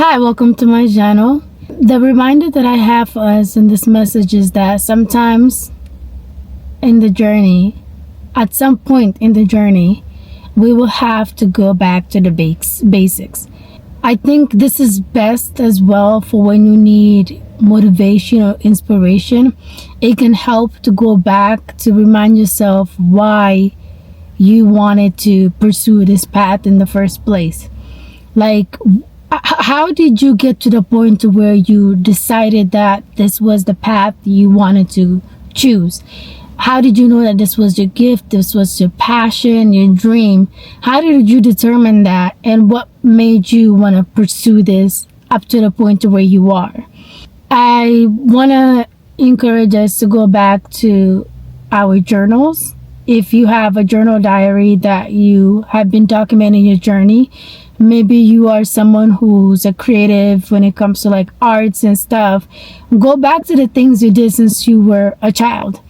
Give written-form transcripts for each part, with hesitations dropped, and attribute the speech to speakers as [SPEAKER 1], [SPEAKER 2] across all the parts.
[SPEAKER 1] Hi, welcome to my channel. The reminder that I have for us in this message is that sometimes in the journey, at some point in the journey, we will have to go back to the basics. I think this is best as well for when you need motivation or inspiration. It can help to go back to remind yourself why you wanted to pursue this path in the first place. Like, how did you get to the point to where you decided that this was the path you wanted to choose? How did you know that this was your gift, this was your passion, your dream? How did you determine that, and what made you want to pursue this up to the point to where you are? I want to encourage us to go back to our journals. If you have a journal diary that you have been documenting your journey, maybe you are someone who's a creative when it comes to like arts and stuff, go back to the things you did since you were a child.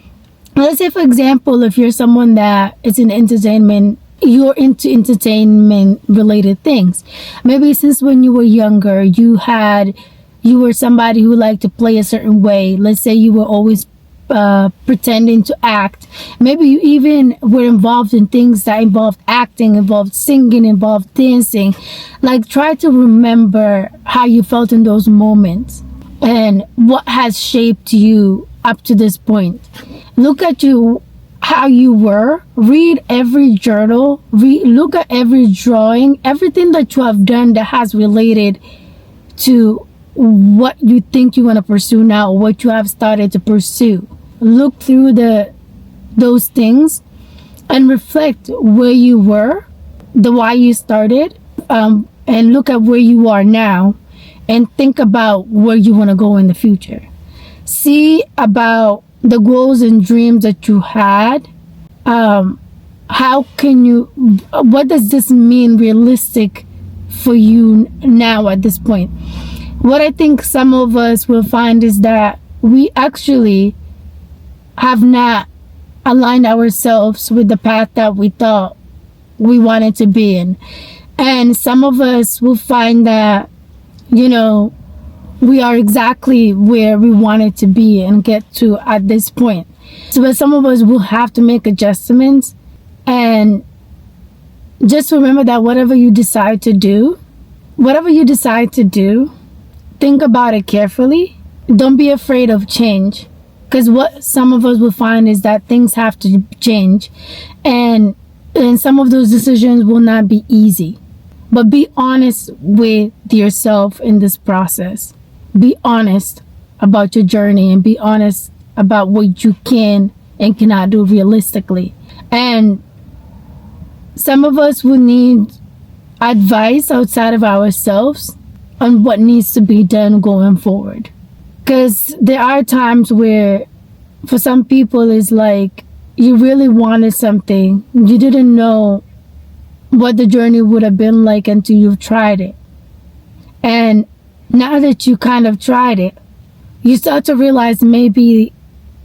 [SPEAKER 1] Let's say, for example, if you're someone that is in entertainment, you're into entertainment related things. Maybe since when you were younger, you were somebody who liked to play a certain way. Let's say you were always pretending to act. Maybe you even were involved in things that involved acting, involved singing, involved dancing. Like, try to remember how you felt in those moments and what has shaped you up to this point. Look at you, how you were. Read every journal. Look at every drawing, everything that you have done that has related to what you think you want to pursue now, what you have started to pursue. Look through those things and reflect where you were, the why you started, and look at where you are now, and think about where you want to go in the future. See about the goals and dreams that you had. What does this mean realistic for you now at this point? What I think some of us will find is that we actually have not aligned ourselves with the path that we thought we wanted to be in. And some of us will find that, we are exactly where we wanted to be and get to at this point. So, but some of us will have to make adjustments. And just remember that whatever you decide to do, think about it carefully. Don't be afraid of change. Because what some of us will find is that things have to change. And some of those decisions will not be easy. But be honest with yourself in this process. Be honest about your journey and be honest about what you can and cannot do realistically. And some of us will need advice outside of ourselves on what needs to be done going forward. Because there are times where for some people it's like you really wanted something. You didn't know what the journey would have been like until you've tried it. And now that you kind of tried it, you start to realize maybe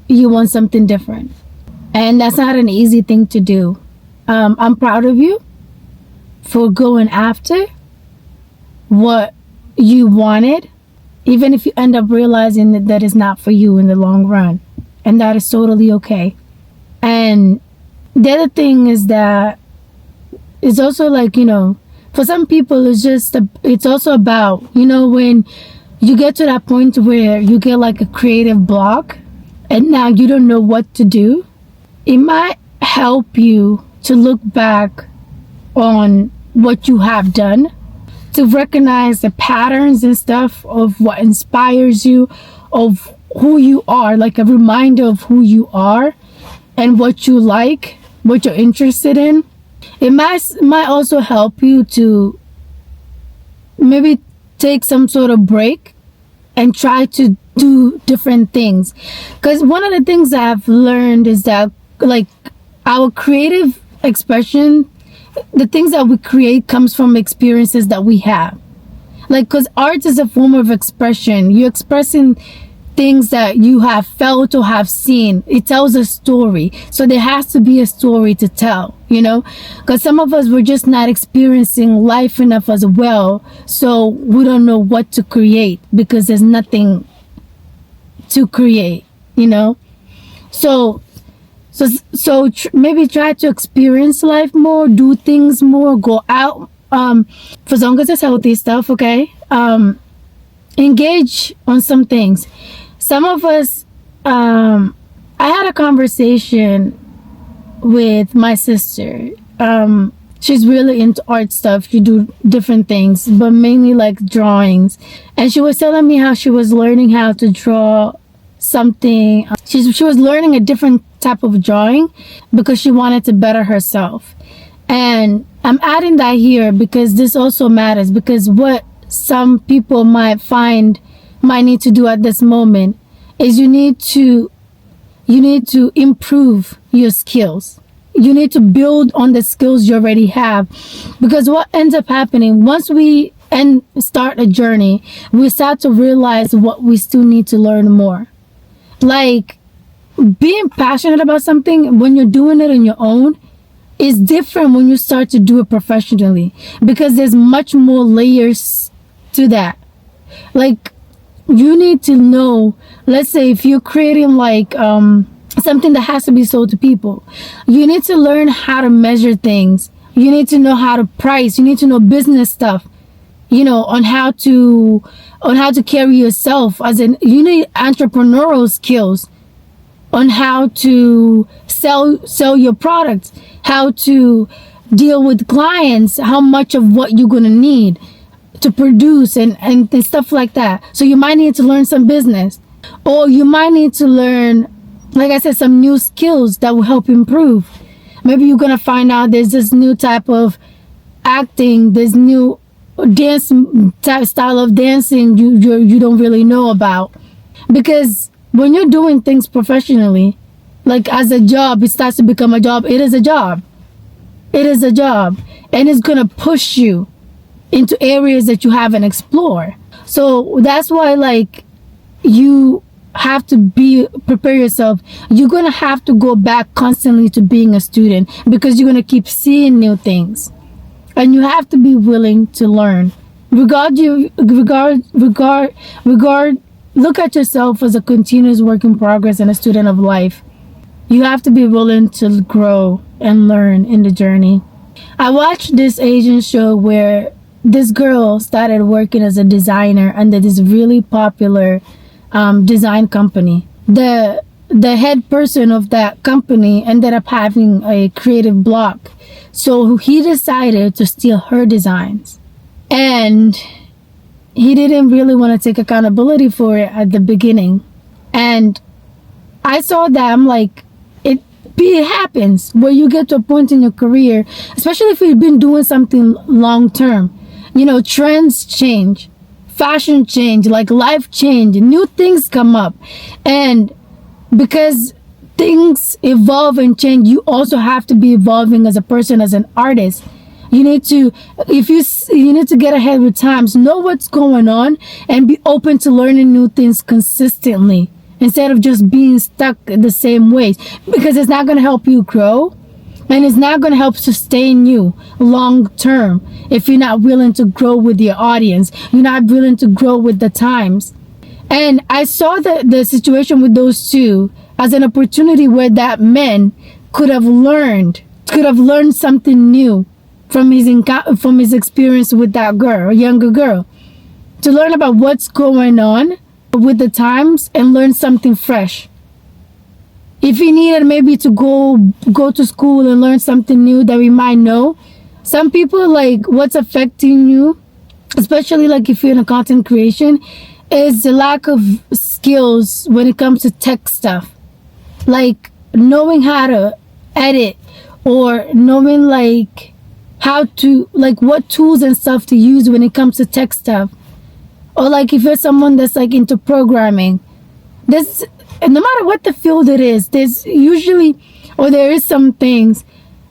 [SPEAKER 1] you want something different. And that's not an easy thing to do. I'm proud of you for going after what you wanted, even if you end up realizing that it's not for you in the long run. And that is totally okay. And the other thing is that it's also like, for some people, it's also about, when you get to that point where you get like a creative block and now you don't know what to do, it might help you to look back on what you have done, to recognize the patterns and stuff of what inspires you, of who you are, like a reminder of who you are and what you like, what you're interested in. It might also help you to maybe take some sort of break and try to do different things. Because one of the things I've learned is that like our creative expression, the things that we create comes from experiences that we have. Like, because art is a form of expression. You're expressing things that you have felt or have seen. It tells a story. So there has to be a story to tell, because some of us were just not experiencing life enough as well. So we don't know what to create because there's nothing to create, So maybe try to experience life more, do things more, go out, for as long as it's healthy stuff, okay? Engage on some things. Some of us, I had a conversation with my sister. She's really into art stuff. She do different things, but mainly like drawings. And she was telling me how she was learning how to draw something. She was learning a different type of drawing because she wanted to better herself. And I'm adding that here because this also matters, because what some people might need to do at this moment is you need to improve your skills. You need to build on the skills you already have, because what ends up happening once we start a journey, we start to realize what we still need to learn more. Like, being passionate about something when you're doing it on your own is different when you start to do it professionally, because there's much more layers to that. Like, you need to know, let's say if you're creating like something that has to be sold to people, you need to learn how to measure things. You need to know how to price. You need to know business stuff, on how to carry yourself, as in you need entrepreneurial skills on how to sell your products, how to deal with clients, how much of what you're going to need to produce and stuff like that. So you might need to learn some business, or you might need to learn, like I said, some new skills that will help improve. Maybe you're going to find out there's this new type of acting, this new dance style of dancing you don't really know about. Because when you're doing things professionally, like as a job, it starts to become a job. It is a job. It is a job. And it's going to push you into areas that you haven't explored. So that's why, like, you have to prepare yourself. You're going to have to go back constantly to being a student, because you're going to keep seeing new things. And you have to be willing to learn. Look at yourself as a continuous work in progress and a student of life. You have to be willing to grow and learn in the journey. I watched this Asian show where this girl started working as a designer under this really popular design company. The head person of that company ended up having a creative block. So he decided to steal her designs. And he didn't really want to take accountability for it at the beginning. And I saw that, I'm like, it happens where you get to a point in your career, especially if you've been doing something long term. Trends change, fashion change, like life change, new things come up. And because things evolve and change, you also have to be evolving as a person, as an artist. You need to get ahead with times, know what's going on, and be open to learning new things consistently, instead of just being stuck the same ways, because it's not going to help you grow, and it's not going to help sustain you long term if you're not willing to grow with your audience. You're not willing to grow with the times. And I saw the situation with those two as an opportunity where that man could have learned something new from his experience with that girl, a younger girl, to learn about what's going on with the times and learn something fresh. If he needed maybe to go to school and learn something new that we might know. Some people, like, what's affecting you, especially like if you're in a content creation, is the lack of skills when it comes to tech stuff. Like knowing how to edit, or knowing like how to, like, what tools and stuff to use when it comes to tech stuff. Or like if you're someone that's like into programming, and no matter what the field it is, there's usually, or there is some things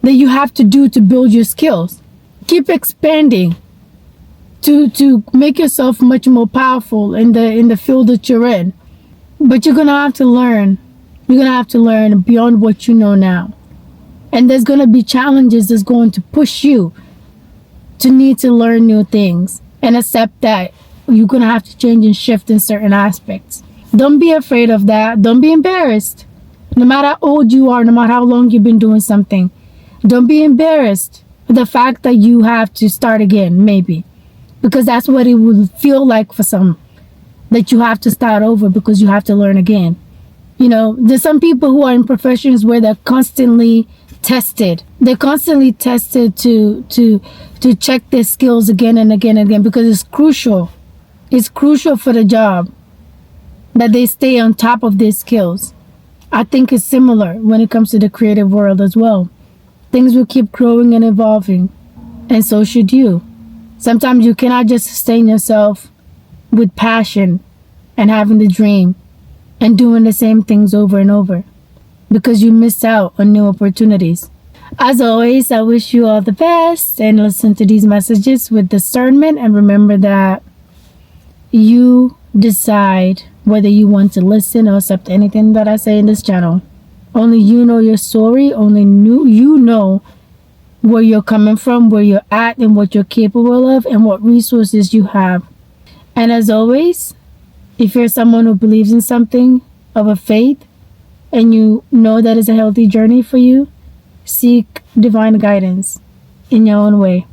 [SPEAKER 1] that you have to do to build your skills. Keep expanding to make yourself much more powerful in the field that you're in. But you're going to have to learn. You're going to have to learn beyond what you know now. And there's going to be challenges that's going to push you to need to learn new things and accept that you're going to have to change and shift in certain aspects. Don't be afraid of that. Don't be embarrassed. No matter how old you are, no matter how long you've been doing something, don't be embarrassed with the fact that you have to start again, maybe. Because that's what it would feel like for some, that you have to start over because you have to learn again. You know, there's some people who are in professions where they're constantly tested. They're constantly tested to check their skills again and again and again because it's crucial. It's crucial for the job that they stay on top of their skills. I think it's similar when it comes to the creative world as well. Things will keep growing and evolving, and so should you. Sometimes you cannot just sustain yourself with passion and having the dream and doing the same things over and over because you miss out on new opportunities. As always, I wish you all the best and listen to these messages with discernment, and remember that you decide whether you want to listen or accept anything that I say in this channel. Only you know your story. Only you know where you're coming from, where you're at, and what you're capable of, and what resources you have. And as always, if you're someone who believes in something of a faith, and you know that is a healthy journey for you, seek divine guidance in your own way.